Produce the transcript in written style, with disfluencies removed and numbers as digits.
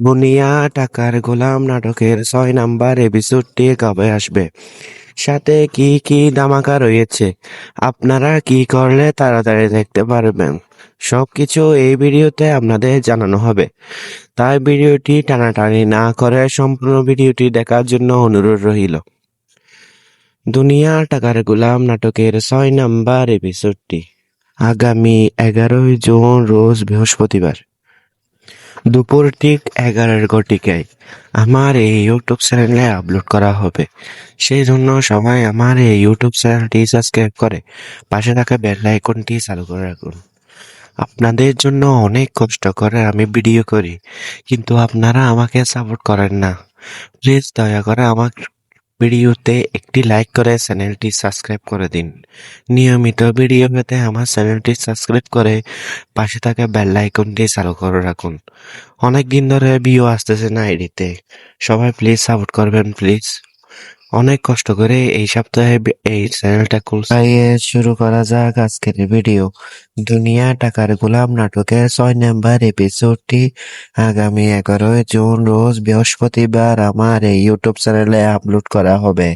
বুনিয়া টাকার গোলাম নাটকের ৬ নাম্বার এপিসোডটি কবে আসবে? সাথে কি কি ধামাকা রয়েছে? আপনারা কি করলে তাড়াতাড়ি দেখতে পারবেন? সবকিছু এই ভিডিওতে আপনাদের জানানো হবে। তাই ভিডিওটি টানাটানি না করে সম্পূর্ণ ভিডিওটি দেখার জন্য অনুরোধ রইল। দুনিয়া টাকার গোলাম নাটকের ৬ নাম্বার এপিসোডটি আগামী ১১ই জুন রোজ বৃহস্পতিবার দুপুর ঠিক 11 ঘটিকায় আমার এই ইউটিউব চ্যানেলে আপলোড করা হবে। সেই জন্য সবাই আমার এই ইউটিউব চ্যানেলটি সাবস্ক্রাইব করে পাশে থাকা বেল আইকনটি চালু করে রাখুন। আপনাদের জন্য অনেক কষ্ট করে আমি ভিডিও করি, কিন্তু আপনারা আমাকে সাপোর্ট করেন না। প্লিজ দয়া করে আমার ভিডিওতে একটি লাইক করে চ্যানেলটি সাবস্ক্রাইব করে দিন। নিয়মিত ভিডিও পেতে আমার চ্যানেলটি সাবস্ক্রাইব করে পাশে থাকা বেল আইকনটি চালু করে রাখুন। অনেক দিন ধরে ভিউ আসতেছে না আইডিতে। সবাই প্লিজ সাপোর্ট করবেন প্লিজ। অনেক কষ্ট করে এই সপ্তাহে এই চ্যানেলটা খুলছি। শুরু করা যাক আজকের ভিডিও। দুনিয়া টাকার গোলাম নাটকের ৬ নাম্বার এপিসোডটি আগামী ১১ জুন রোজ বৃহস্পতিবার আমার এই ইউটিউব চ্যানেলে আপলোড করা হবে।